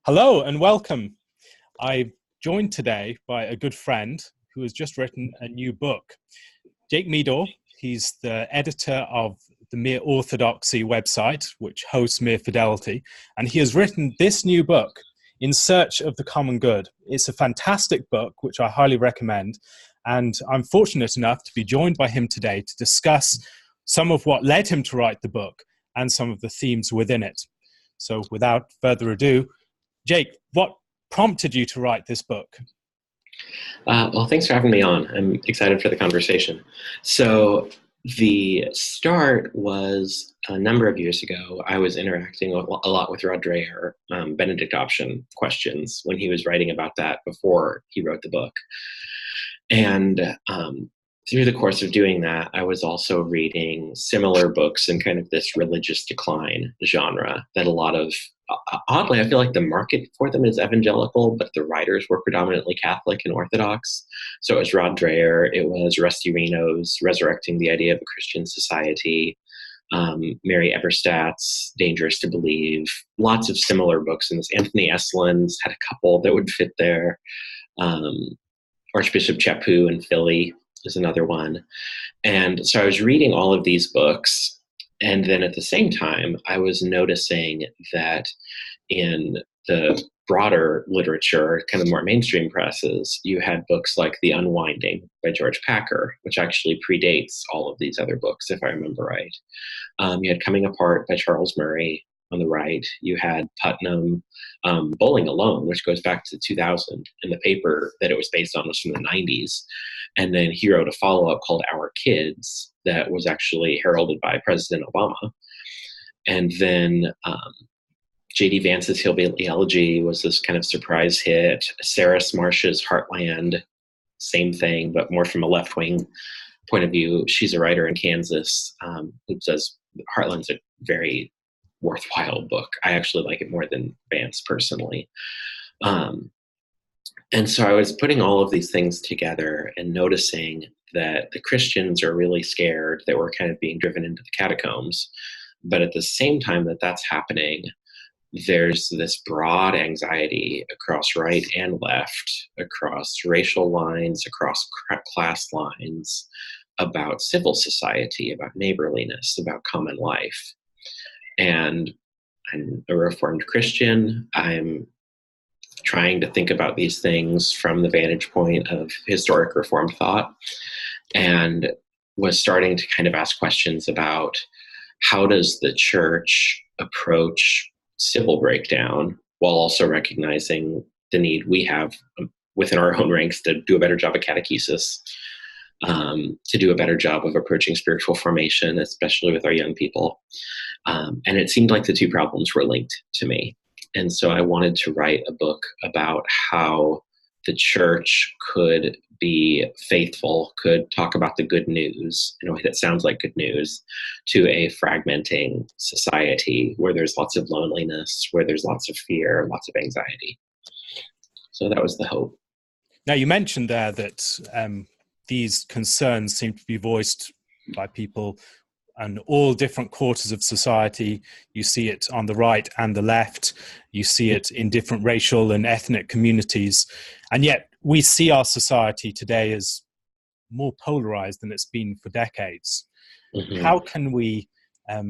Hello and welcome. I'm joined today by a good friend who has just written a new book. Jake Meador, he's the editor of the Mere Orthodoxy website, which hosts Mere Fidelity, and he has written this new book, In Search of the Common Good. It's a fantastic book, which I highly recommend, and I'm fortunate enough to be joined by him today to discuss some of what led him to write the book and some of the themes within it. So without further ado, Jake, what prompted you to write this book? Well, thanks for having me on. I'm excited for the conversation. So the start was a number of years ago. I was interacting a lot with Rod Dreher, Benedict option questions, when he was writing about that before he wrote the book. And through the course of doing that, I was also reading similar books in kind of this religious decline genre that a lot of, oddly, I feel like the market for them is evangelical, but the writers were predominantly Catholic and Orthodox. So it was Rod Dreher, it was Rusty Reno's Resurrecting the Idea of a Christian Society, Mary Eberstadt's Dangerous to Believe, lots of similar books. And this Anthony Eslin's had a couple that would fit there. Archbishop Chaput in Philly is another one. And so I was reading all of these books. And then at the same time, I was noticing that in the broader literature, kind of more mainstream presses, you had books like The Unwinding by George Packer, which actually predates all of these other books, if I remember right. You had Coming Apart by Charles Murray on the right. You had Putnam, Bowling Alone, which goes back to 2000, and the paper that it was based on was from the 90s. And then he wrote a follow-up called Our Kids that was actually heralded by President Obama. And then J.D. Vance's Hillbilly Elegy was this kind of surprise hit. Sarah Marsh's Heartland, same thing, but more from a left-wing point of view. She's a writer in Kansas who says Heartland's a very worthwhile book. I actually like it more than Vance personally. And so I was putting all of these things together and noticing that the Christians are really scared that we're kind of being driven into the catacombs. But at the same time that that's happening, there's this broad anxiety across right and left, across racial lines, across class lines, about civil society, about neighborliness, about common life. And I'm a Reformed Christian. I'm trying to think about these things from the vantage point of historic Reformed thought, and was starting to kind of ask questions about how does the church approach civil breakdown while also recognizing the need we have within our own ranks to do a better job of catechesis, to do a better job of approaching spiritual formation, especially with our young people. And it seemed like the two problems were linked to me. And so I wanted to write a book about how the church could be faithful, could talk about the good news in a way that sounds like good news to a fragmenting society where there's lots of loneliness, where there's lots of fear, lots of anxiety. So that was the hope. Now, you mentioned there that these concerns seem to be voiced by people and all different quarters of society. You see it on the right and the left. You see it in different racial and ethnic communities. And yet we see our society today as more polarized than it's been for decades. Mm-hmm. How can we, I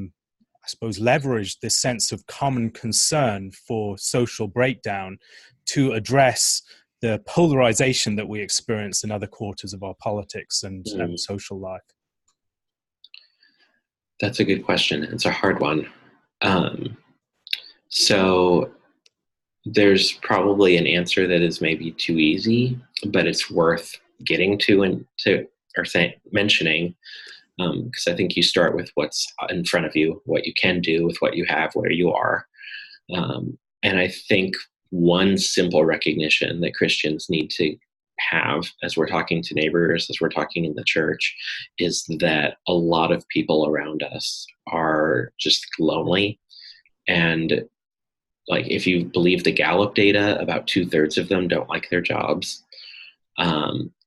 suppose, leverage this sense of common concern for social breakdown to address the polarization that we experience in other quarters of our politics and social life? That's a good question. It's a hard one. So there's probably an answer that is maybe too easy, but it's worth getting to and mentioning, because I think you start with what's in front of you, what you can do with what you have, where you are. And I think one simple recognition that Christians need to have as we're talking to neighbors, as we're talking in the church, is that a lot of people around us are just lonely. And like, if you believe the Gallup data, about 2/3 of them don't like their jobs.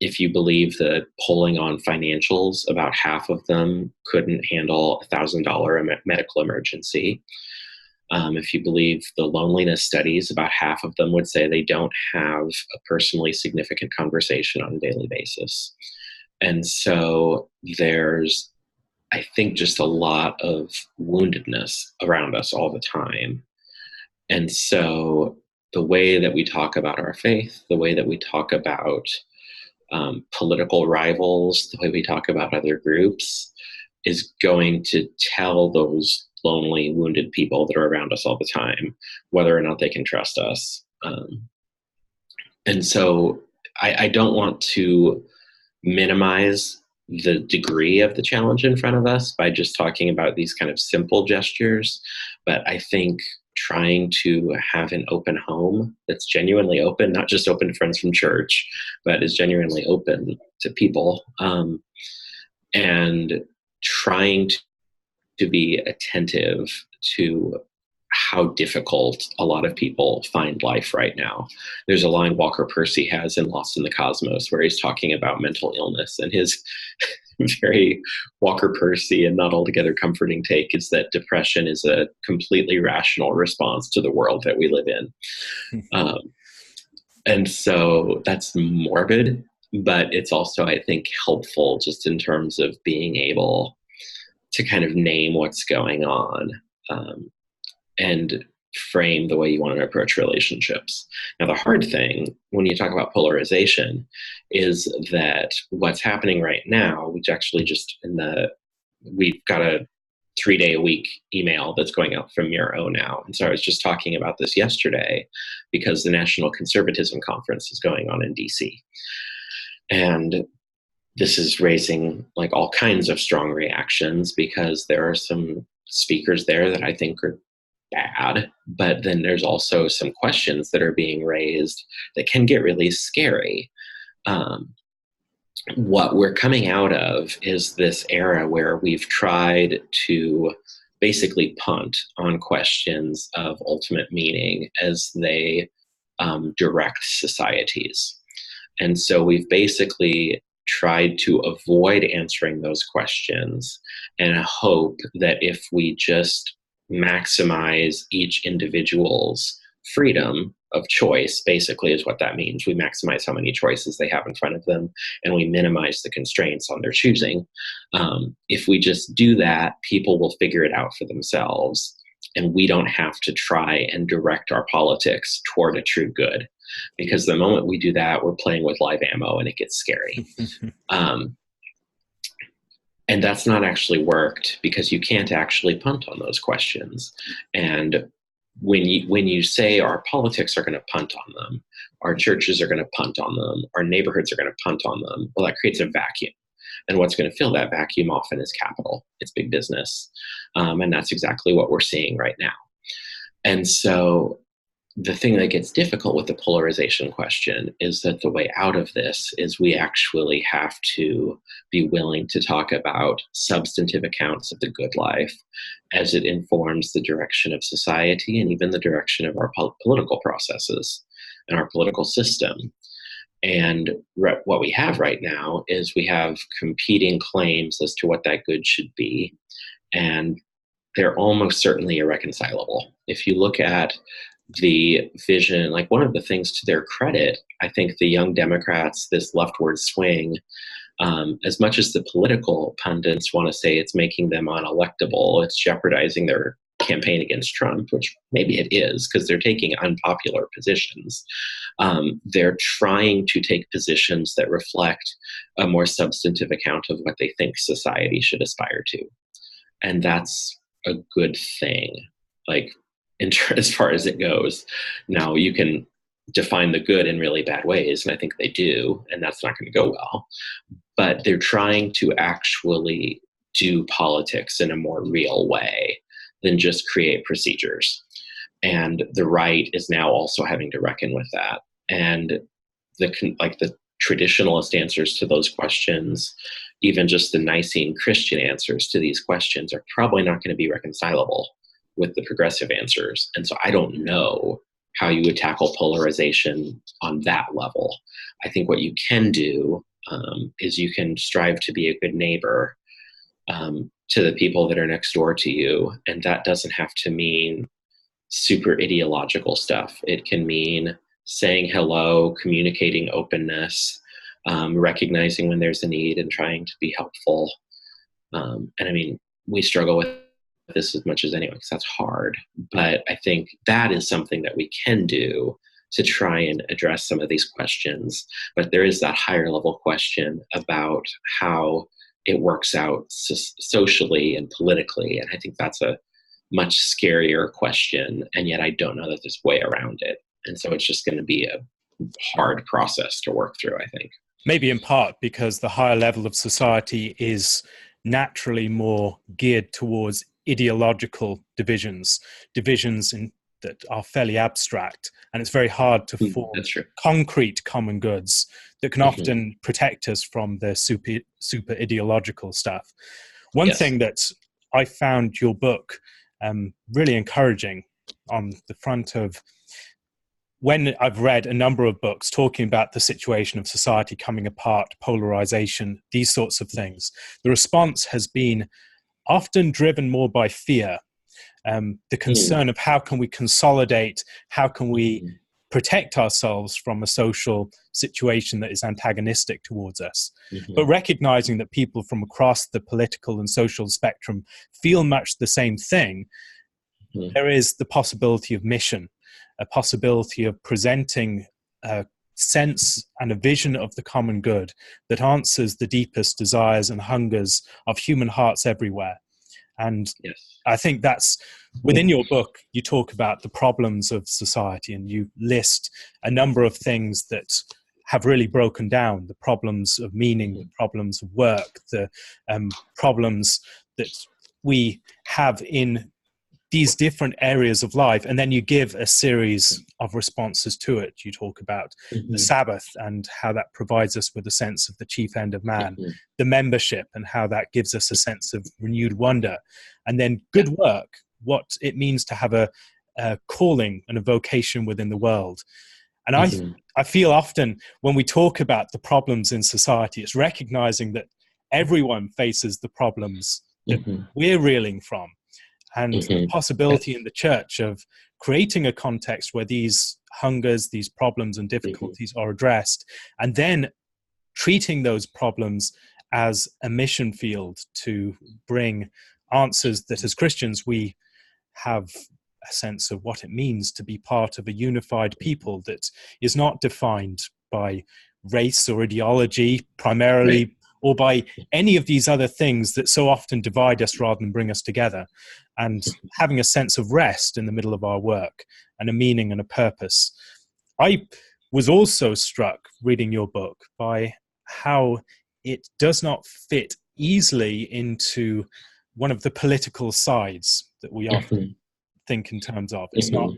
If you believe the polling on financials, about half of them couldn't handle $1,000 medical emergency. If you believe the loneliness studies, about half of them would say they don't have a personally significant conversation on a daily basis. And so there's, I think, just a lot of woundedness around us all the time. And so the way that we talk about our faith, the way that we talk about political rivals, the way we talk about other groups, is going to tell those lonely, wounded people that are around us all the time whether or not they can trust us. And so I don't want to minimize the degree of the challenge in front of us by just talking about these kind of simple gestures. But I think trying to have an open home that's genuinely open, not just open to friends from church, but is genuinely open to people, and trying to be attentive to how difficult a lot of people find life right now. There's a line Walker Percy has in Lost in the Cosmos where he's talking about mental illness, and his very Walker Percy and not altogether comforting take is that depression is a completely rational response to the world that we live in. And so that's morbid, but it's also, I think, helpful just in terms of being able to kind of name what's going on, and frame the way you want to approach relationships. Now, the hard thing when you talk about polarization is that what's happening right now, which actually just we've got a 3-day-a-week email that's going out from Miro now. And so I was just talking about this yesterday because the National Conservatism Conference is going on in DC. And this is raising like all kinds of strong reactions because there are some speakers there that I think are bad, but then there's also some questions that are being raised that can get really scary. What we're coming out of is this era where we've tried to basically punt on questions of ultimate meaning as they direct societies. And so we've basically tried to avoid answering those questions and hope that if we just maximize each individual's freedom of choice, basically is what that means. We maximize how many choices they have in front of them, and we minimize the constraints on their choosing. If we just do that, people will figure it out for themselves, and we don't have to try and direct our politics toward a true good. Because the moment we do that, we're playing with live ammo and it gets scary. And that's not actually worked because you can't actually punt on those questions. And when you say our politics are going to punt on them, our churches are going to punt on them, our neighborhoods are going to punt on them, well, that creates a vacuum. And what's going to fill that vacuum often is capital. It's big business. And that's exactly what we're seeing right now. And so the thing that gets difficult with the polarization question is that the way out of this is we actually have to be willing to talk about substantive accounts of the good life as it informs the direction of society and even the direction of our political processes and our political system. And what we have right now is we have competing claims as to what that good should be, and they're almost certainly irreconcilable. If you look at the vision, like one of the things to their credit, I think the Young Democrats, this leftward swing, as much as the political pundits want to say it's making them unelectable, it's jeopardizing their campaign against Trump, which maybe it is because they're taking unpopular positions. They're trying to take positions that reflect a more substantive account of what they think society should aspire to. And that's a good thing. Like, as far as it goes. Now, you can define the good in really bad ways, and I think they do, and that's not going to go well. But they're trying to actually do politics in a more real way than just create procedures. And the right is now also having to reckon with that. And the traditionalist answers to those questions, even just the Nicene Christian answers to these questions, are probably not going to be reconcilable with the progressive answers. And so I don't know how you would tackle polarization on that level. I think what you can do is you can strive to be a good neighbor to the people that are next door to you. And that doesn't have to mean super ideological stuff. It can mean saying hello, communicating openness, recognizing when there's a need and trying to be helpful. And I mean, we struggle with this as much as anyone because that's hard. But I think that is something that we can do to try and address some of these questions. But there is that higher level question about how it works out socially and politically. And I think that's a much scarier question. And yet I don't know that there's a way around it. And so it's just going to be a hard process to work through, I think. Maybe in part because the higher level of society is naturally more geared towards ideological divisions that are fairly abstract, and it's very hard to form concrete common goods that can often protect us from the super ideological stuff. One thing that I found your book really encouraging on the front of, when I've read a number of books talking about the situation of society coming apart, polarization, these sorts of things, the response has been often driven more by fear. The concern of how can we consolidate, how can we protect ourselves from a social situation that is antagonistic towards us. But recognizing that people from across the political and social spectrum feel much the same thing, there is the possibility of mission, a possibility of presenting a sense and a vision of the common good that answers the deepest desires and hungers of human hearts everywhere. And I think that's, within your book, you talk about the problems of society, and you list a number of things that have really broken down: the problems of meaning, the problems of work, the problems that we have in these different areas of life. And then you give a series of responses to it. You talk about the Sabbath and how that provides us with a sense of the chief end of man, the membership and how that gives us a sense of renewed wonder, and then good work, what it means to have a calling and a vocation within the world. And I feel often when we talk about the problems in society, it's recognizing that everyone faces the problems that we're reeling from. And the possibility in the church of creating a context where these hungers, these problems and difficulties are addressed, and then treating those problems as a mission field to bring answers that as Christians we have a sense of what it means to be part of a unified people that is not defined by race or ideology primarily, or by any of these other things that so often divide us rather than bring us together, and having a sense of rest in the middle of our work and a meaning and a purpose. I was also struck reading your book by how it does not fit easily into one of the political sides that we often think in terms of. It's not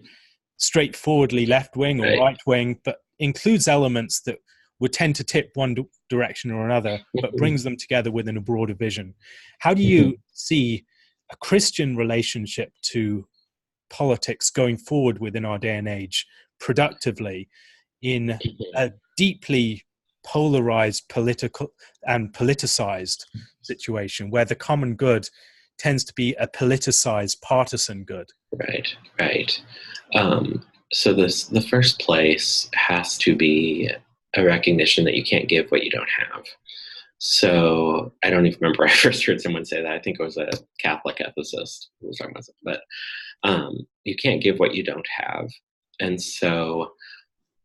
straightforwardly left-wing or right-wing, but includes elements that would tend to tip one direction or another, but brings them together within a broader vision. How do you see a Christian relationship to politics going forward within our day and age productively in a deeply polarized political and politicized situation where the common good tends to be a politicized partisan good? Right. So the first place has to be a recognition that you can't give what you don't have. So I don't even remember I first heard someone say that. I think it was a Catholic ethicist who was talking about it. But you can't give what you don't have. And so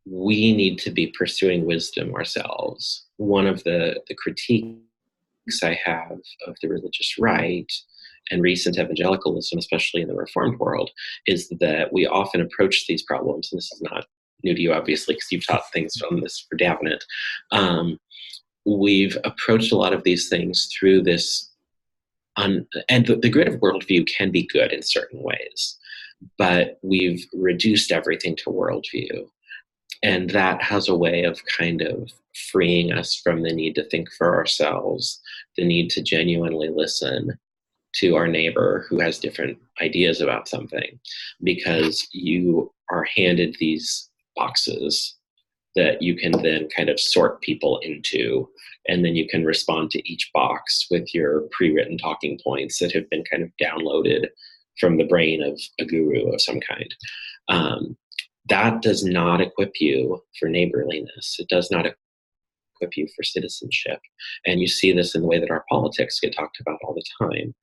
we need to be pursuing wisdom ourselves. One of the critiques I have of the religious right and recent evangelicalism, especially in the Reformed world, is that we often approach these problems, and this is not new to you, obviously, because you've taught things on this for Davenant. We've approached a lot of these things through this, and the grid of worldview can be good in certain ways, but we've reduced everything to worldview. And that has a way of kind of freeing us from the need to think for ourselves, the need to genuinely listen to our neighbor who has different ideas about something, because you are handed these boxes that you can then kind of sort people into, and then you can respond to each box with your pre-written talking points that have been kind of downloaded from the brain of a guru of some kind. That does not equip you for neighborliness. It does not equip you for citizenship. And you see this in the way that our politics get talked about all the time.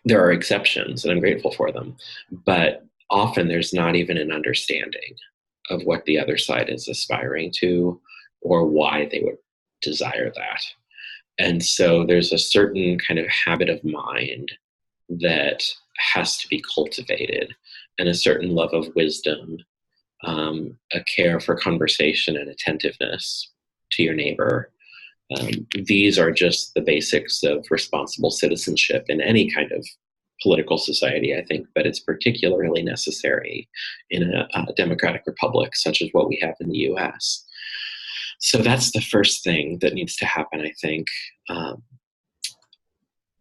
There are exceptions, and I'm grateful for them, but often there's not even an understanding of what the other side is aspiring to or why they would desire that. And so there's a certain kind of habit of mind that has to be cultivated, and a certain love of wisdom, a care for conversation and attentiveness to your neighbor. These are just the basics of responsible citizenship in any kind of political society, I think, but it's particularly necessary in a democratic republic such as what we have in the US. So that's the first thing that needs to happen, I think.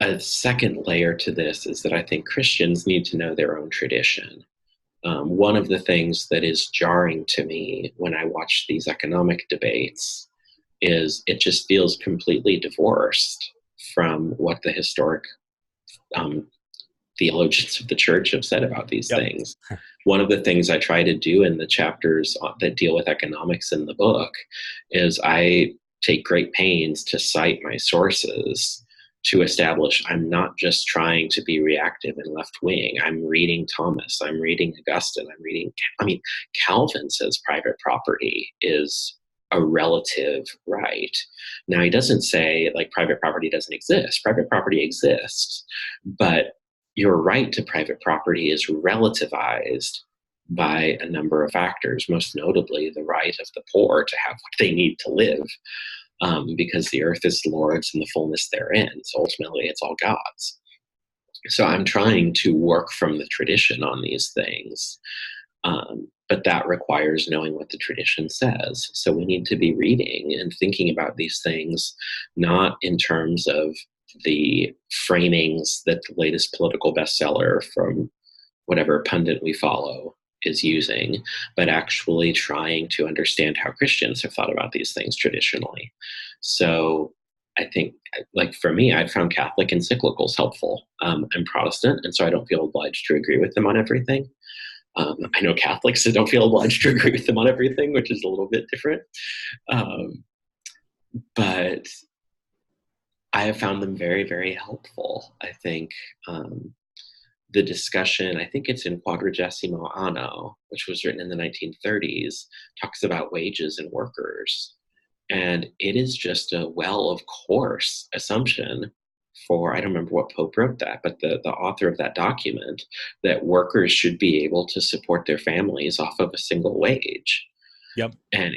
A second layer to this is that I think Christians need to know their own tradition. One of the things that is jarring to me when I watch these economic debates is it just feels completely divorced from what the historic theologians of the church have said about these things. One of the things I try to do in the chapters that deal with economics in the book is I take great pains to cite my sources to establish I'm not just trying to be reactive and left-wing. I'm reading Thomas, I'm reading Augustine, Calvin says private property is a relative right. Now, he doesn't say like private property doesn't exist. Private property exists, but your right to private property is relativized by a number of factors, most notably the right of the poor to have what they need to live, because the earth is the Lord's and the fullness therein. So ultimately, it's all God's. So I'm trying to work from the tradition on these things, but that requires knowing what the tradition says. So we need to be reading and thinking about these things, not in terms of the framings that the latest political bestseller from whatever pundit we follow is using, but actually trying to understand how Christians have thought about these things traditionally. So I think, like for me, I've found Catholic encyclicals helpful. I'm Protestant, and so I don't feel obliged to agree with them on everything. I know Catholics that don't feel obliged to agree with them on everything, which is a little bit different. But I have found them very, very helpful. I think the discussion, I think it's in Quadragesimo Anno, which was written in the 1930s, talks about wages and workers. And it is just a well-of-course assumption for, I don't remember what Pope wrote that, but the author of that document, that workers should be able to support their families off of a single wage. Yep. And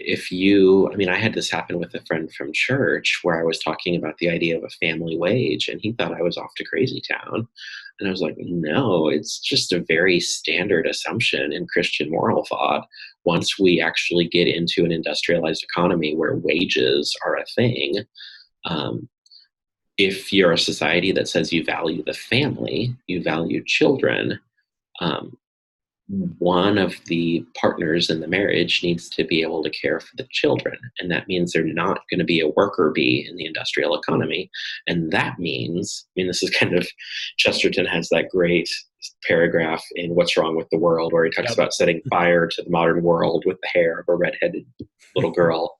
I had this happen with a friend from church where I was talking about the idea of a family wage, and he thought I was off to crazy town. And I was like, no, it's just a very standard assumption in Christian moral thought. Once we actually get into an industrialized economy where wages are a thing, if you're a society that says you value the family, you value children, one of the partners in the marriage needs to be able to care for the children. And that means they're not going to be a worker bee in the industrial economy. And that means, this is kind of, Chesterton has that great paragraph in What's Wrong with the World, where he talks about setting fire to the modern world with the hair of a redheaded little girl.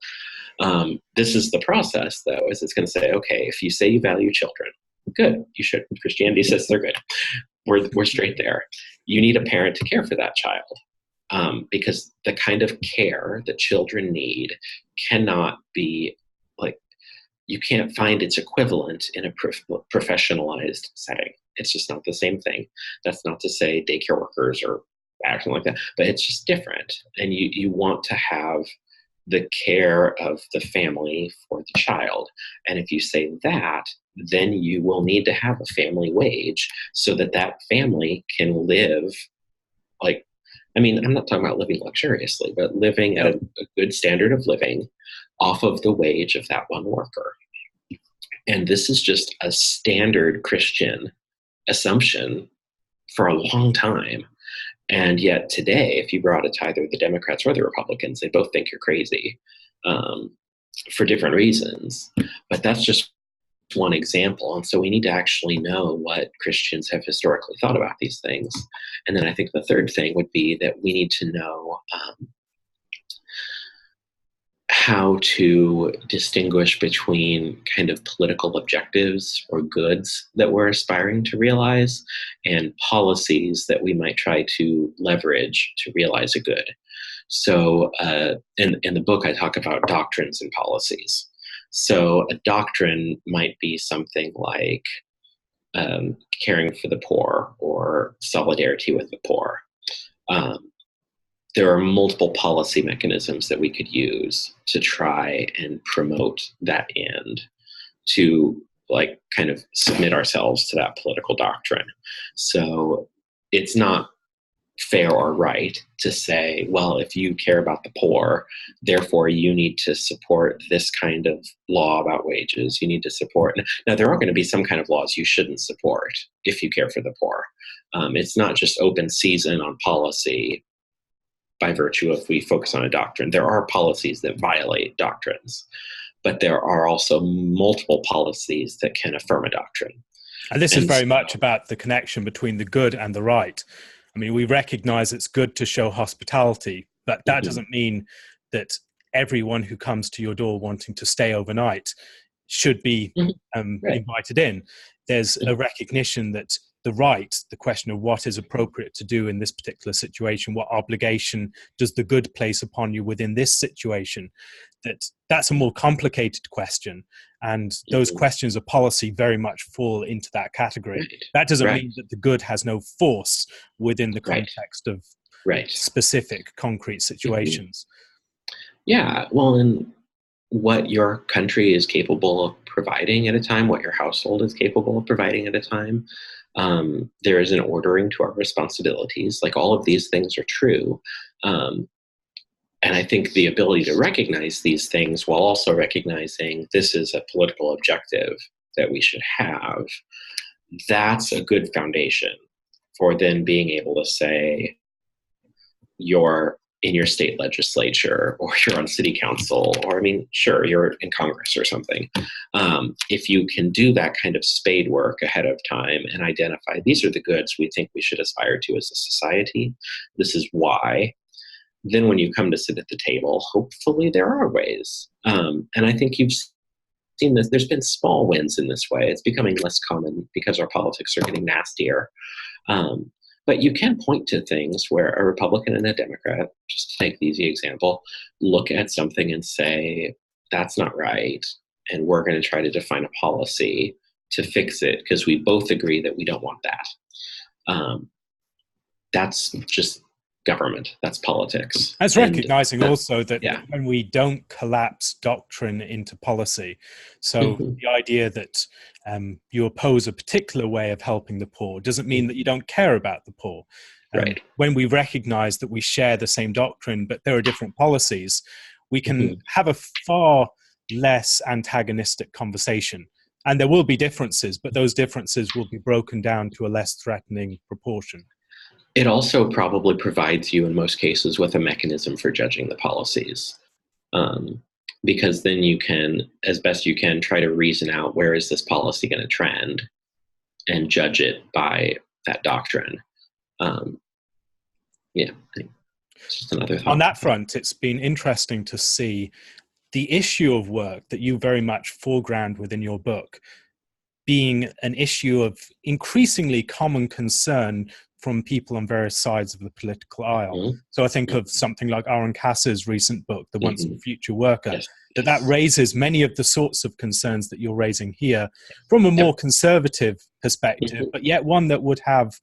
This is the process, though, is it's going to say, okay, if you say you value children, good, you should. Christianity says they're good. We're straight there. You need a parent to care for that child, because the kind of care that children need cannot be you can't find its equivalent in a professionalized setting. It's just not the same thing. That's not to say daycare workers or acting like that, but it's just different. And you want to have the care of the family for the child. And if you say that, then you will need to have a family wage so that that family can live I'm not talking about living luxuriously, but living at a good standard of living off of the wage of that one worker. And this is just a standard Christian assumption for a long time. And yet today, if you brought to either the Democrats or the Republicans, they both think you're crazy for different reasons. But that's just one example. And so we need to actually know what Christians have historically thought about these things. And then I think the third thing would be that we need to know how to distinguish between kind of political objectives or goods that we're aspiring to realize and policies that we might try to leverage to realize a good. So in the book, I talk about doctrines and policies. So a doctrine might be something like caring for the poor or solidarity with the poor. There are multiple policy mechanisms that we could use to try and promote that end, to like kind of submit ourselves to that political doctrine. So it's not fair or right to say, well, if you care about the poor, therefore you need to support this kind of law about wages. You need to support. Now, there are going to be some kind of laws you shouldn't support if you care for the poor. It's not just open season on policy by virtue of we focus on a doctrine. There are policies that violate doctrines, but there are also multiple policies that can affirm a doctrine. And this is very much about the connection between the good and the right. I mean, we recognize it's good to show hospitality, but that doesn't mean that everyone who comes to your door wanting to stay overnight should be invited in. There's a recognition that the right, the question of what is appropriate to do in this particular situation, what obligation does the good place upon you within this situation, that's a more complicated question. And those questions of policy very much fall into that category. That doesn't mean that the good has no force within the context of specific concrete situations. Yeah, well, and what your country is capable of providing at a time, what your household is capable of providing at a time. There is an ordering to our responsibilities. Like all of these things are true. And I think the ability to recognize these things while also recognizing this is a political objective that we should have, that's a good foundation for then being able to say you're in your state legislature or you're on city council, or I mean, sure, you're in Congress or something. If you can do that kind of spade work ahead of time and identify these are the goods we think we should aspire to as a society, this is why, then when you come to sit at the table, hopefully there are ways. And I think you've seen this, there's been small wins in this way. It's becoming less common because our politics are getting nastier. But you can point to things where a Republican and a Democrat, just to take the easy example, look at something and say, that's not right, and we're going to try to define a policy to fix it because we both agree that we don't want that. That's just government. That's politics. That's recognizing also that when we don't collapse doctrine into policy, so the idea that you oppose a particular way of helping the poor doesn't mean that you don't care about the poor. When we recognize that we share the same doctrine, but there are different policies, we can have a far less antagonistic conversation. And there will be differences, but those differences will be broken down to a less threatening proportion. It also probably provides you, in most cases, with a mechanism for judging the policies. Because then you can, as best you can, try to reason out where is this policy going to trend and judge it by that doctrine. It's just another thought. On that front, it's been interesting to see the issue of work that you very much foreground within your book being an issue of increasingly common concern from people on various sides of the political aisle. So I think of something like Aaron Cass's recent book, The Once and Future Worker, that raises many of the sorts of concerns that you're raising here from a more conservative perspective, but yet one that would have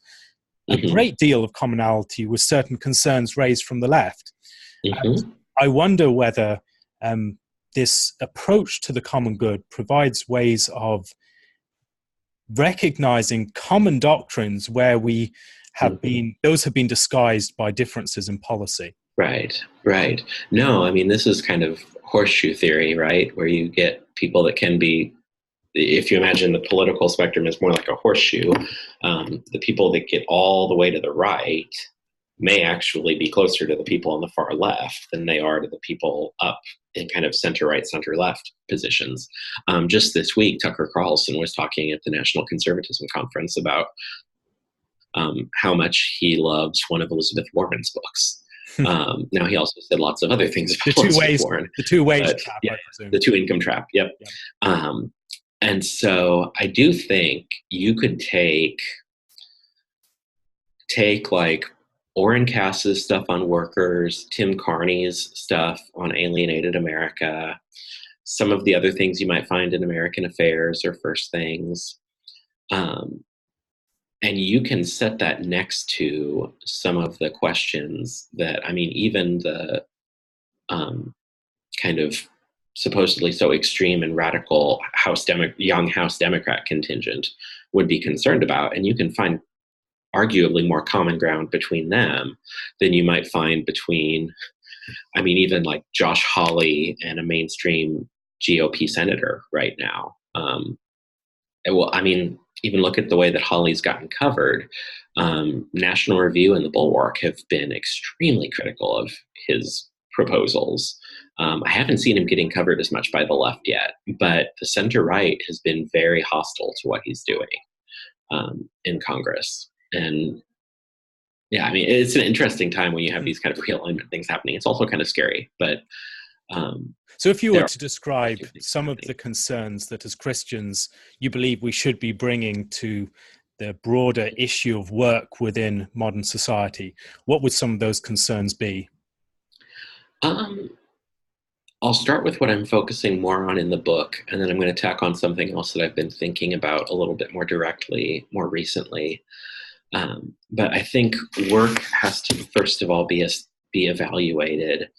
a great deal of commonality with certain concerns raised from the left. And I wonder whether this approach to the common good provides ways of recognizing common doctrines where we have been, those have been disguised by differences in policy. Right. No, I mean, this is kind of horseshoe theory, right? Where you get people that can be, if you imagine the political spectrum is more like a horseshoe, the people that get all the way to the right may actually be closer to the people on the far left than they are to the people up in kind of center right, center left positions. Just this week, Tucker Carlson was talking at the National Conservatism Conference about how much he loves one of Elizabeth Warren's books. Now, he also said lots of other things about Elizabeth Warren. The two-wage trap, yeah, I presume. The two-income trap, yep. And so I do think you could take like Orrin Cass's stuff on workers, Tim Carney's stuff on alienated America, some of the other things you might find in American Affairs or First Things, and you can set that next to some of the questions that, I mean, even the kind of supposedly so extreme and radical young House Democrat contingent would be concerned about, and you can find arguably more common ground between them than you might find between, I mean, even like Josh Hawley and a mainstream GOP senator right now. Well, I mean, even look at the way that Hawley's gotten covered. National Review and The Bulwark have been extremely critical of his proposals. I haven't seen him getting covered as much by the left yet, but the center-right has been very hostile to what he's doing in Congress. And yeah, I mean, it's an interesting time when you have these kind of realignment things happening. It's also kind of scary, but so if you were to describe some of the concerns that as Christians you believe we should be bringing to the broader issue of work within modern society, what would some of those concerns be? I'll start with what I'm focusing more on in the book, and then I'm going to tack on something else that I've been thinking about a little bit more directly, more recently. But I think work has to, first of all, be evaluated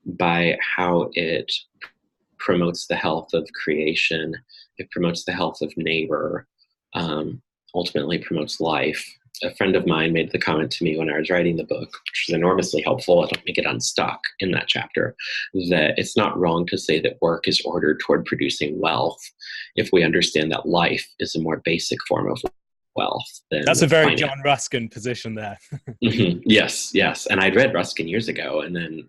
by how it promotes the health of creation, it promotes the health of neighbor, ultimately promotes life. A friend of mine made the comment to me when I was writing the book, which was enormously helpful. I don't make it unstuck in that chapter, that it's not wrong to say that work is ordered toward producing wealth if we understand that life is a more basic form of wealth than That's a very finance. John Ruskin position there. Mm-hmm. Yes. And I'd read Ruskin years ago, and then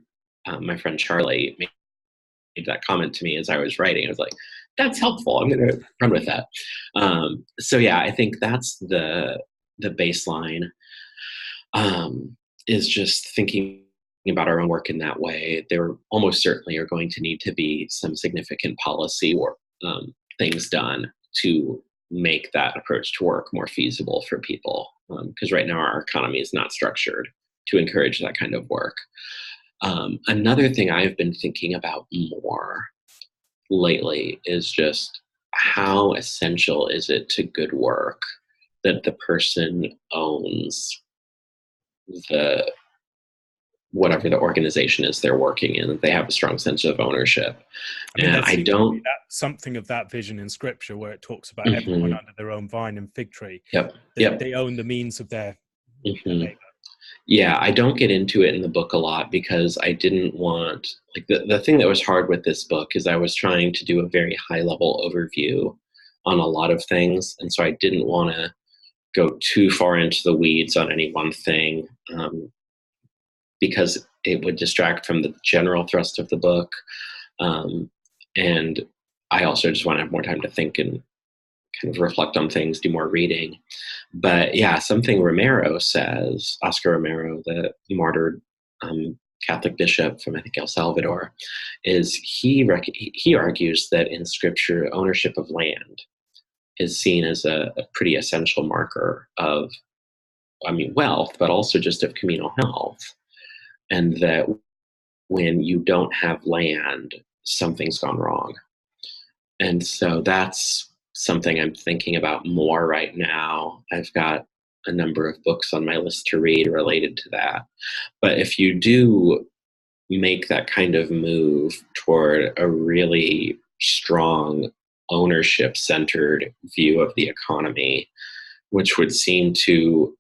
my friend Charlie made that comment to me as I was writing. I was like, that's helpful. I'm going to run with that. So yeah, I think that's the baseline, is just thinking about our own work in that way. There almost certainly are going to need to be some significant policy or things done to make that approach to work more feasible for people, because right now our economy is not structured to encourage that kind of work. Another thing I've been thinking about more lately is just how essential is it to good work that the person owns whatever the organization is they're working in, that they have a strong sense of ownership. I mean, and I don't something of that vision in Scripture where it talks about everyone under their own vine and fig tree. Yep. They own the means of their labor. Yeah, I don't get into it in the book a lot because I didn't want, like, the thing that was hard with this book is I was trying to do a very high level overview on a lot of things. And so I didn't want to go too far into the weeds on any one thing, because it would distract from the general thrust of the book. And I also just want to have more time to think and kind of reflect on things, do more reading. But yeah, something Romero says, Oscar Romero, the martyred Catholic bishop from, I think, El Salvador, is he argues that in Scripture, ownership of land is seen as a pretty essential marker of, wealth, but also just of communal health. And that when you don't have land, something's gone wrong. And so that's something I'm thinking about more right now. I've got a number of books on my list to read related to that. But if you do make that kind of move toward a really strong ownership-centered view of the economy, which would seem to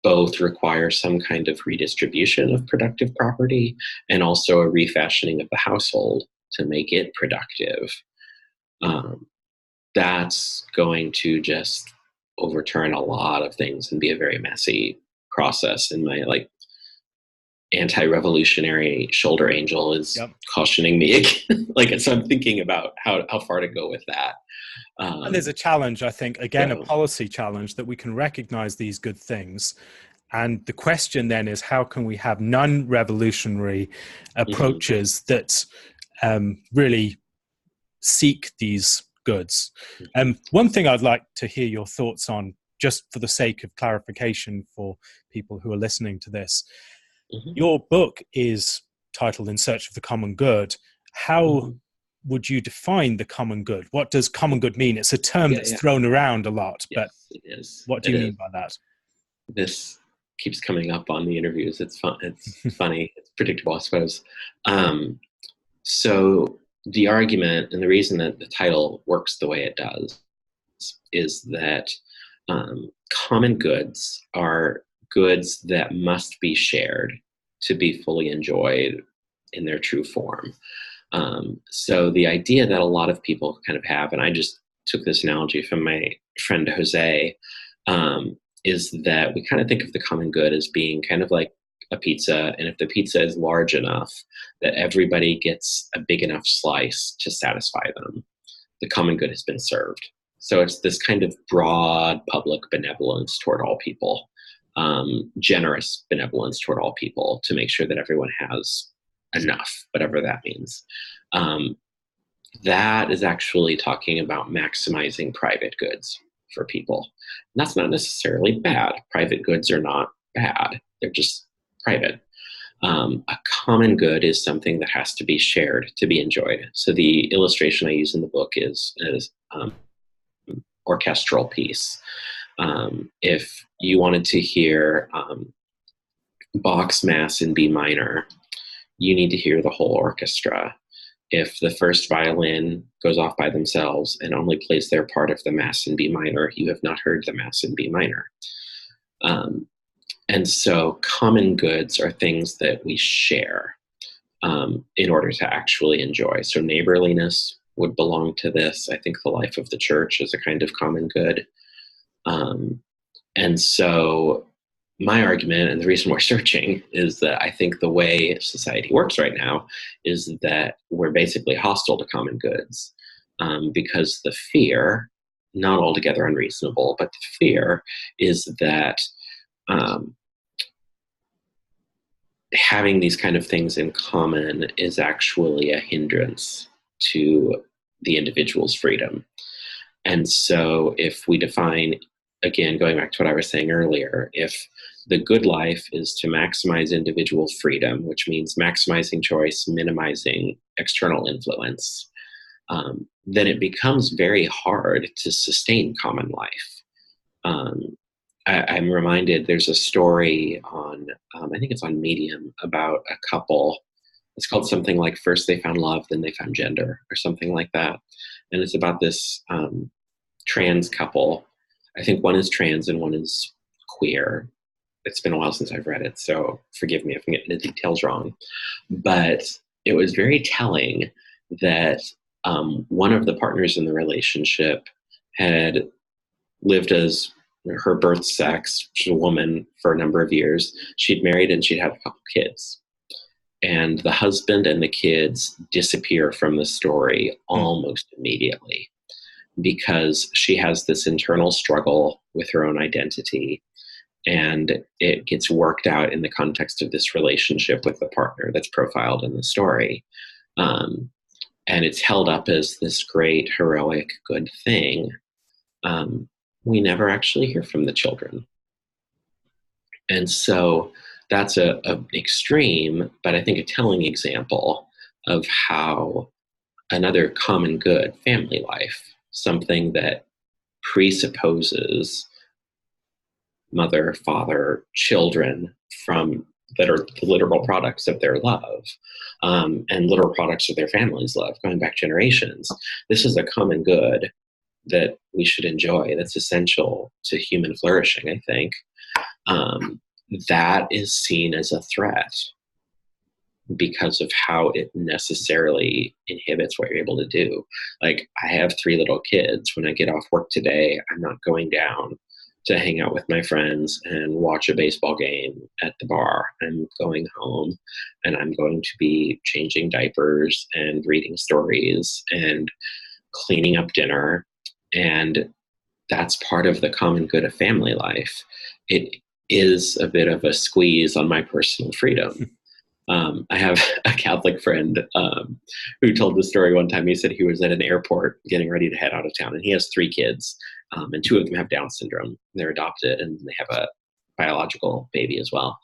both require some kind of redistribution of productive property and also a refashioning of the household to make it productive, that's going to just overturn a lot of things and be a very messy process in my, anti-revolutionary shoulder angel is Yep. cautioning me again. Like, so I'm thinking about how far to go with that. And there's a challenge, I think, again, a So, policy challenge, that we can recognize these good things. And the question then is, how can we have non-revolutionary approaches that really seek these goods? One thing I'd like to hear your thoughts on, just for the sake of clarification for people who are listening to this. Your book is titled In Search of the Common Good. How would you define the common good? What does common good mean? It's a term that's thrown around a lot, but it is. what do you mean by that? This keeps coming up on the interviews. It's fun. It's funny. It's predictable, I suppose. So the argument and the reason that the title works the way it does is that common goods are goods that must be shared to be fully enjoyed in their true form. So the idea that a lot of people kind of have, and I just took this analogy from my friend Jose, is that we kind of think of the common good as being kind of like a pizza. And if the pizza is large enough that everybody gets a big enough slice to satisfy them, the common good has been served. So it's this kind of broad public benevolence toward all people, generous benevolence toward all people, to make sure that everyone has enough, whatever that means. That is actually talking about maximizing private goods for people. And that's not necessarily bad. Private goods are not bad. They're just private. A common good is something that has to be shared to be enjoyed. So the illustration I use in the book is orchestral piece. If you wanted to hear Bach's Mass in B minor, you need to hear the whole orchestra. If the first violin goes off by themselves and only plays their part of the Mass in B minor, you have not heard the Mass in B minor. And so common goods are things that we share in order to actually enjoy. So neighborliness would belong to this. I think the life of the church is a kind of common good. And so my argument, and the reason we're searching, is that I think the way society works right now is that we're basically hostile to common goods, because the fear, not altogether unreasonable, but the fear is that having these kind of things in common is actually a hindrance to the individual's freedom. And so if we define, again, going back to what I was saying earlier, if the good life is to maximize individual freedom, which means maximizing choice, minimizing external influence, then it becomes very hard to sustain common life. I'm reminded there's a story on, I think it's on Medium, about a couple. It's called something like First They Found Love, Then They Found Gender, or something like that. And it's about this trans couple. I think one is trans and one is queer. It's been a while since I've read it, so forgive me if I'm getting the details wrong. But it was very telling that one of the partners in the relationship had lived as her birth sex, she's a woman, for a number of years. She'd married and she'd had a couple kids. And the husband and the kids disappear from the story almost immediately, because she has this internal struggle with her own identity, and it gets worked out in the context of this relationship with the partner that's profiled in the story. And it's held up as this great, heroic, good thing. We never actually hear from the children. And so that's an extreme, but I think a telling example of how another common good, family life, something that presupposes mother, father, children that are the literal products of their love, and literal products of their family's love, going back generations. This is a common good that we should enjoy, that's essential to human flourishing, I think. That is seen as a threat because of how it necessarily inhibits what you're able to do. Like, I have 3 little kids. When I get off work today, I'm not going down to hang out with my friends and watch a baseball game at the bar. I'm going home and I'm going to be changing diapers and reading stories and cleaning up dinner. And that's part of the common good of family life. It is a bit of a squeeze on my personal freedom. I have a Catholic friend who told the story one time. He said he was at an airport getting ready to head out of town, and he has 3 kids, and 2 of them have Down syndrome. They're adopted, and they have a biological baby as well.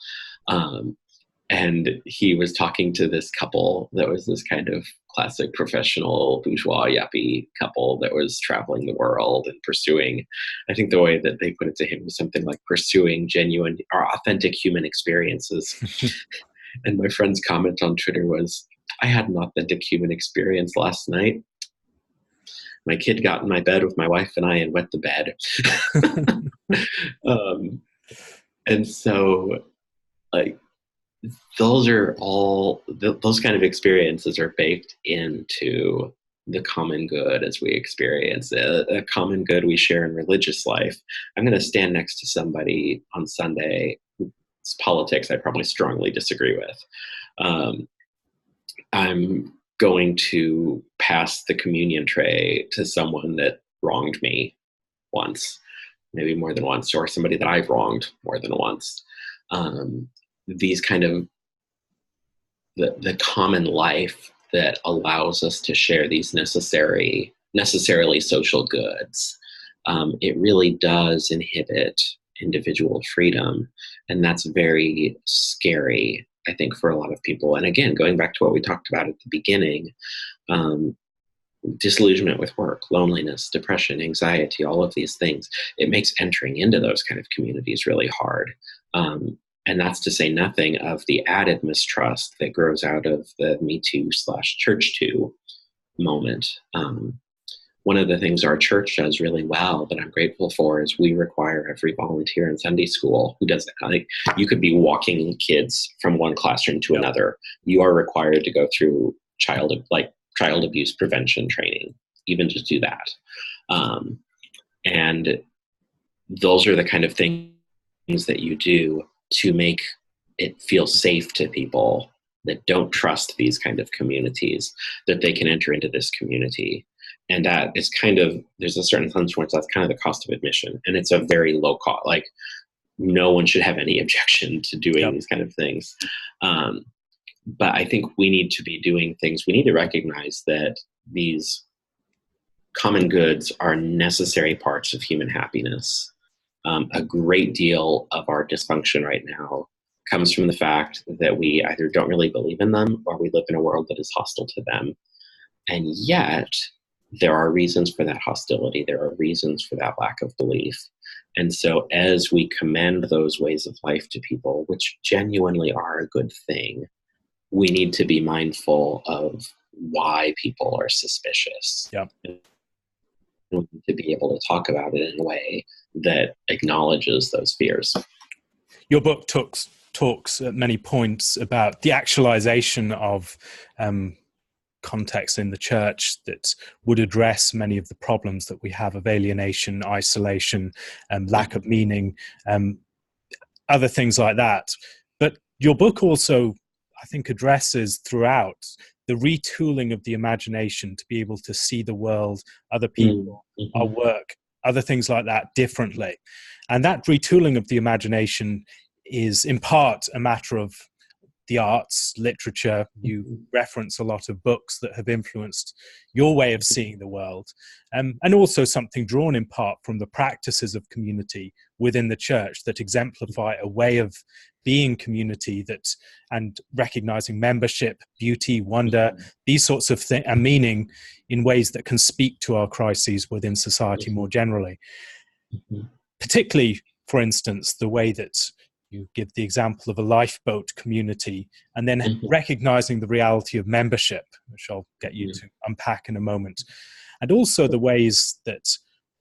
And he was talking to this couple that was this kind of classic professional bourgeois yuppie couple that was traveling the world and pursuing, I think the way that they put it to him was something like pursuing genuine or authentic human experiences. And my friend's comment on Twitter was, I had an authentic human experience last night. My kid got in my bed with my wife and I and wet the bed. And so, like, those are all, those kind of experiences are baked into the common good as we experience it, a common good we share in religious life. I'm going to stand next to somebody on Sunday whose politics I probably strongly disagree with. I'm going to pass the communion tray to someone that wronged me once, maybe more than once, or somebody that I've wronged more than once. These kind of the common life that allows us to share these necessarily social goods, it really does inhibit individual freedom, and that's very scary, I think, for a lot of people. And again, going back to what we talked about at the beginning, disillusionment with work, loneliness, depression, anxiety, all of these things, it makes entering into those kind of communities really hard. And that's to say nothing of the added mistrust that grows out of the Me Too / Church Too moment. One of the things our church does really well that I'm grateful for is we require every volunteer in Sunday school who does that. Like, you could be walking kids from one classroom to another. You are required to go through child abuse prevention training, even just do that. And those are the kind of things that you do to make it feel safe to people that don't trust these kind of communities, that they can enter into this community. And that is kind of, there's a certain sense in which that's kind of the cost of admission. And it's a very low cost. Like, no one should have any objection to doing these kind of things. But I think we need to be doing things. We need to recognize that these common goods are necessary parts of human happiness. A great deal of our dysfunction right now comes from the fact that we either don't really believe in them or we live in a world that is hostile to them. And yet, there are reasons for that hostility. There are reasons for that lack of belief. And so as we commend those ways of life to people, which genuinely are a good thing, we need to be mindful of why people are suspicious. Yep. We need to be able to talk about it in a way that acknowledges those fears. Your book talks at many points about the actualization of context in the church that would address many of the problems that we have of alienation, isolation, lack of meaning, other things like that. But your book also, I think, addresses throughout the retooling of the imagination to be able to see the world, other people, our work, other things like that differently. And that retooling of the imagination is in part a matter of the arts, literature. You reference a lot of books that have influenced your way of seeing the world, and also something drawn in part from the practices of community within the church that exemplify a way of being community and recognizing membership, beauty, wonder, these sorts of things, and meaning in ways that can speak to our crises within society more generally. Particularly, for instance, the way that you give the example of a lifeboat community, and then recognizing the reality of membership, which I'll get you to unpack in a moment. And also the ways that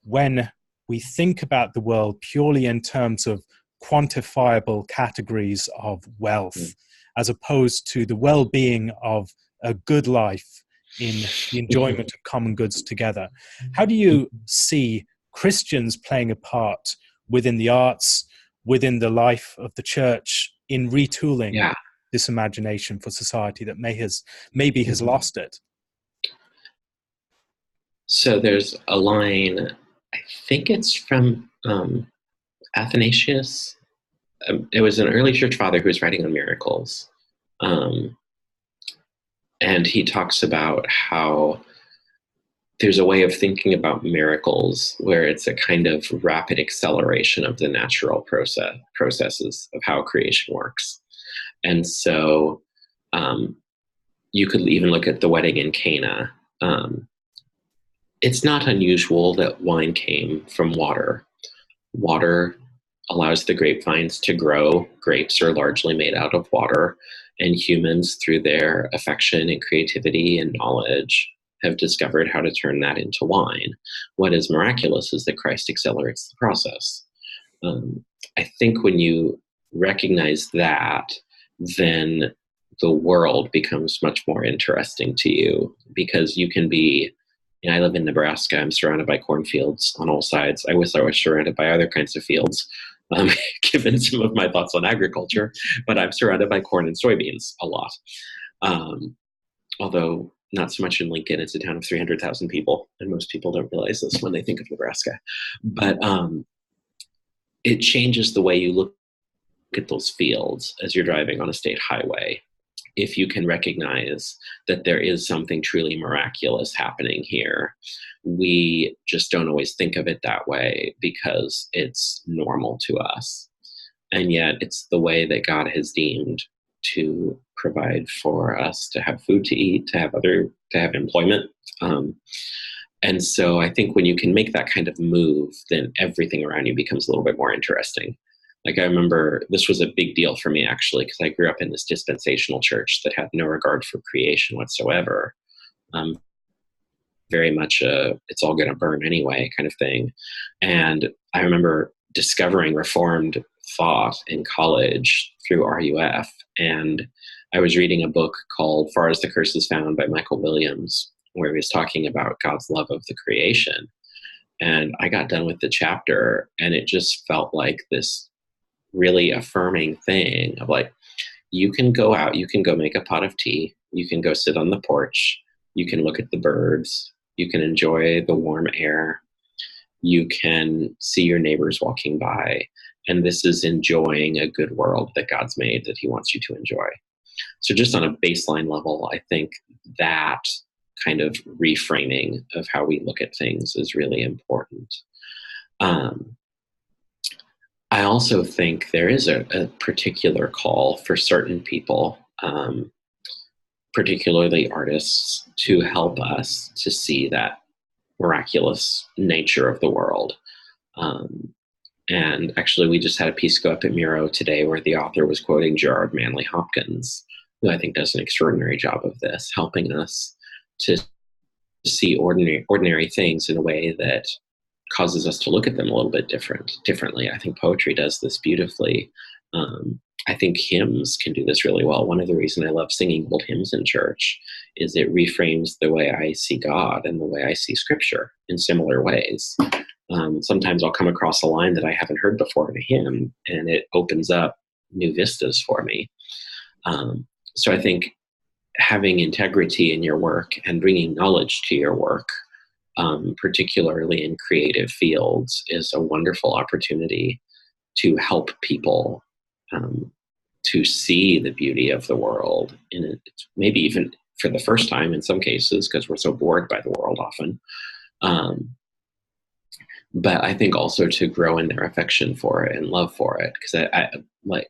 when we think about the world purely in terms of quantifiable categories of wealth, as opposed to the well-being of a good life in the enjoyment of common goods together, how do you see Christians playing a part within the arts, within the life of the church, in retooling Yeah. this imagination for society that maybe has lost it? So there's a line, I think it's from Athanasius. It was an early church father who was writing on miracles. And he talks about how there's a way of thinking about miracles where it's a kind of rapid acceleration of the natural processes of how creation works. And so you could even look at the wedding in Cana. It's not unusual that wine came from water. Water allows the grapevines to grow. Grapes are largely made out of water, and humans, through their affection and creativity and knowledge, have discovered how to turn that into wine. What is miraculous is that Christ accelerates the process. I think when you recognize that, then the world becomes much more interesting to you, because you can be, I live in Nebraska. I'm surrounded by cornfields on all sides. I wish I was surrounded by other kinds of fields, given some of my thoughts on agriculture, but I'm surrounded by corn and soybeans a lot. Although not so much in Lincoln. It's a town of 300,000 people, and most people don't realize this when they think of Nebraska. But it changes the way you look at those fields as you're driving on a state highway. If you can recognize that there is something truly miraculous happening here, we just don't always think of it that way because it's normal to us. And yet it's the way that God has deemed to provide for us to have food to eat, to have employment. And so I think when you can make that kind of move, then everything around you becomes a little bit more interesting. Like, I remember this was a big deal for me, actually, because I grew up in this dispensational church that had no regard for creation whatsoever. Very much it's all going to burn anyway kind of thing. And I remember discovering Reformed thought in college through RUF. And I was reading a book called Far as the Curse is Found by Michael Williams, where he was talking about God's love of the creation. And I got done with the chapter, and it just felt like this really affirming thing of like, you can go out, you can go make a pot of tea, you can go sit on the porch, you can look at the birds, you can enjoy the warm air, you can see your neighbors walking by, and this is enjoying a good world that God's made that he wants you to enjoy. So just on a baseline level, I think that kind of reframing of how we look at things is really important. I also think there is a particular call for certain people, particularly artists, to help us to see that miraculous nature of the world. And actually, we just had a piece go up at Miro today where the author was quoting Gerard Manley Hopkins, who I think does an extraordinary job of this, helping us to see ordinary things in a way that causes us to look at them a little bit differently. I think poetry does this beautifully. I think hymns can do this really well. One of the reasons I love singing old hymns in church is it reframes the way I see God and the way I see Scripture in similar ways. Sometimes I'll come across a line that I haven't heard before in a hymn, and it opens up new vistas for me. So I think having integrity in your work and bringing knowledge to your work, particularly in creative fields, is a wonderful opportunity to help people to see the beauty of the world, and maybe even for the first time in some cases, because we're so bored by the world often. But I think also to grow in their affection for it and love for it, because I like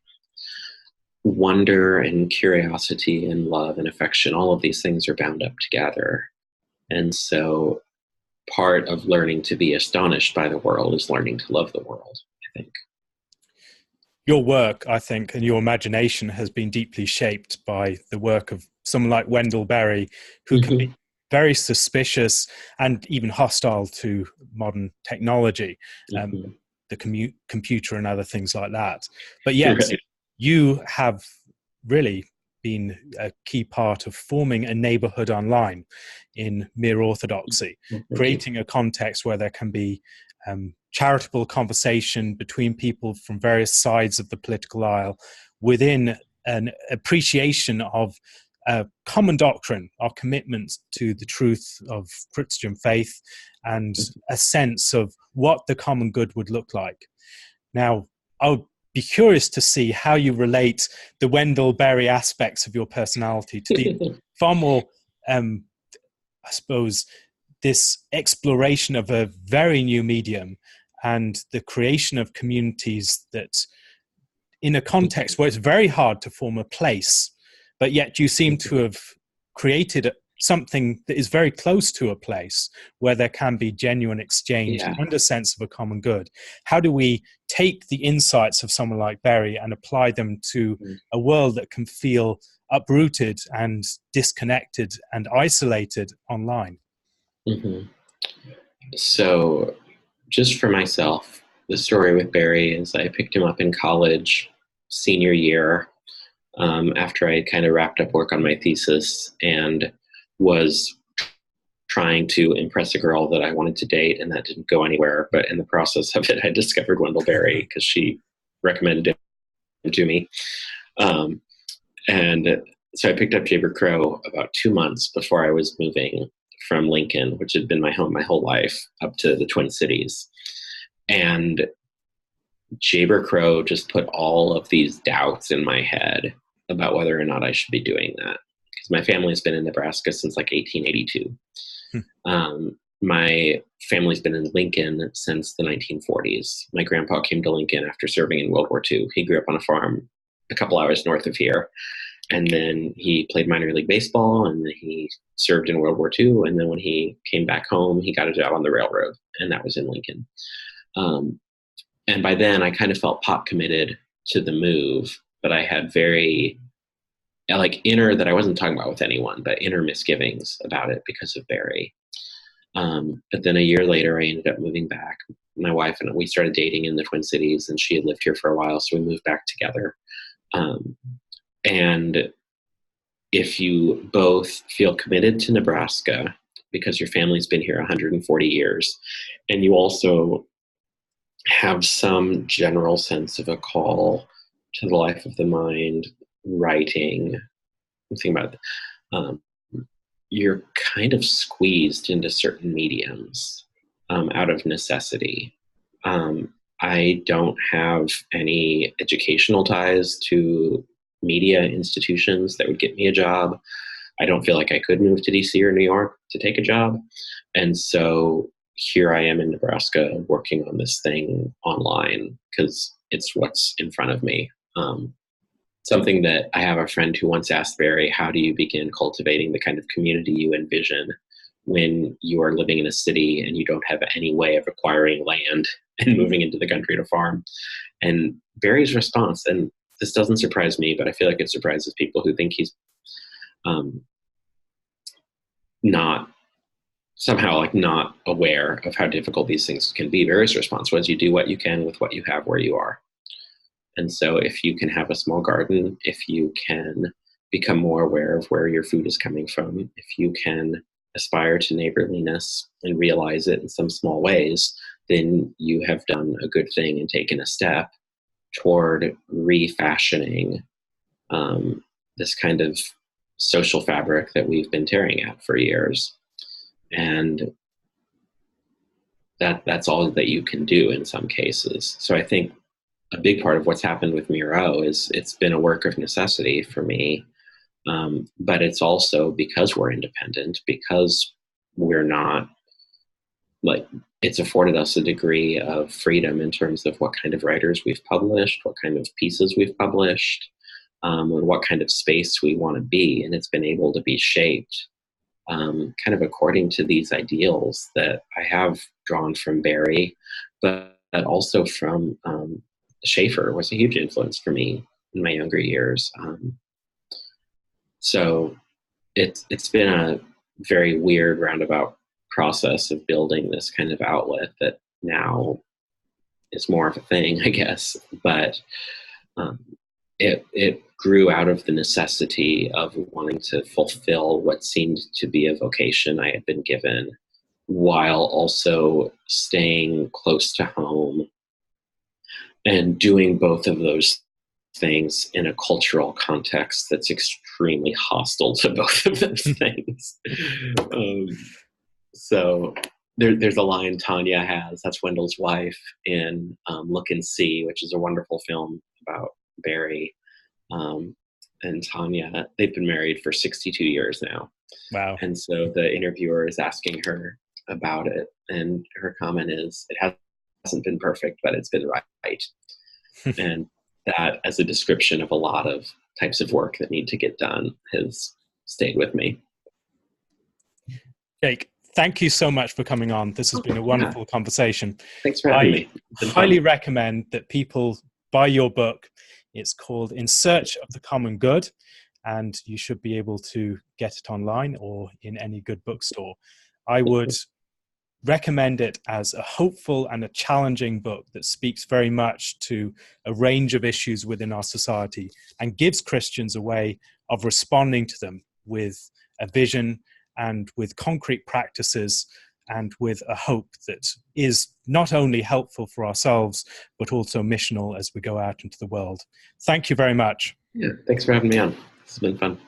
wonder and curiosity and love and affection. All of these things are bound up together, and so part of learning to be astonished by the world is learning to love the world, I think. Your work, I think, and your imagination has been deeply shaped by the work of someone like Wendell Berry, who can be very suspicious and even hostile to modern technology, the computer and other things like that. But yet, you have really been a key part of forming a neighborhood online in mere orthodoxy, creating a context where there can be charitable conversation between people from various sides of the political aisle within an appreciation of common doctrine, our commitment to the truth of Christian faith, and a sense of what the common good would look like. Now, I would be curious to see how you relate the Wendell Berry aspects of your personality to the far more, I suppose, this exploration of a very new medium and the creation of communities that, in a context where it's very hard to form a place, but yet you seem to have created something that is very close to a place where there can be genuine exchange and a sense of a common good. How do we take the insights of someone like Berry and apply them to a world that can feel uprooted and disconnected and isolated online? Mm-hmm. So just for myself, the story with Berry is I picked him up in college, senior year, after I kind of wrapped up work on my thesis and was trying to impress a girl that I wanted to date, and that didn't go anywhere. But in the process of it, I discovered Wendell Berry because she recommended him to me. And so I picked up Jaber Crow about 2 months before I was moving from Lincoln, which had been my home my whole life, up to the Twin Cities. And Jaber Crow just put all of these doubts in my head about whether or not I should be doing that. Because my family's been in Nebraska since like 1882. My family's been in Lincoln since the 1940s. My grandpa came to Lincoln after serving in World War II. He grew up on a farm a couple hours north of here. And then he played minor league baseball, and then he served in World War II. And then when he came back home, he got a job on the railroad, and that was in Lincoln. And by then I kind of felt pot committed to the move, but I had very inner, that I wasn't talking about with anyone, but inner misgivings about it because of Berry. But then a year later, I ended up moving back. My wife and we started dating in the Twin Cities, and she had lived here for a while, so we moved back together. And if you both feel committed to Nebraska because your family's been here 140 years, and you also have some general sense of a call to the life of the mind, writing, think about it, you're kind of squeezed into certain mediums out of necessity. I don't have any educational ties to media institutions that would get me a job. I don't feel like I could move to DC or New York to take a job. And so here I am in Nebraska working on this thing online because it's what's in front of me. Something that I have a friend who once asked Berry, how do you begin cultivating the kind of community you envision when you are living in a city and you don't have any way of acquiring land and moving into the country to farm? And Berry's response, and this doesn't surprise me, but I feel like it surprises people who think he's not aware of how difficult these things can be. Berry's response was, you do what you can with what you have where you are. And so if you can have a small garden, if you can become more aware of where your food is coming from, if you can aspire to neighborliness and realize it in some small ways, then you have done a good thing and taken a step toward refashioning this kind of social fabric that we've been tearing at for years. And that's all that you can do in some cases. So I think a big part of what's happened with Miro is it's been a work of necessity for me. But it's also because we're independent, because we're not it's afforded us a degree of freedom in terms of what kind of writers we've published, what kind of pieces we've published, and what kind of space we want to be. And it's been able to be shaped kind of according to these ideals that I have drawn from Berry, but also from Schaeffer was a huge influence for me in my younger years. So it's been a very weird roundabout process of building this kind of outlet that now is more of a thing, I guess. But it grew out of the necessity of wanting to fulfill what seemed to be a vocation I had been given while also staying close to home and doing both of those things in a cultural context that's extremely hostile to both of those things. So there's a line Tanya has, that's Wendell's wife, in Look and See, which is a wonderful film about Barry. And Tanya, they've been married for 62 years now. Wow. And so the interviewer is asking her about it, and her comment is, it hasn't been perfect, but it's been right. And that, as a description of a lot of types of work that need to get done, has stayed with me. Jake, thank you so much for coming on. This has been a wonderful conversation. Thanks for having me. I highly recommend that people buy your book. It's called In Search of the Common Good, and you should be able to get it online or in any good bookstore. I would recommend it as a hopeful and a challenging book that speaks very much to a range of issues within our society and gives Christians a way of responding to them with a vision and with concrete practices and with a hope that is not only helpful for ourselves, but also missional as we go out into the world. Thank you very much. Yeah, thanks for having me on. It's been fun.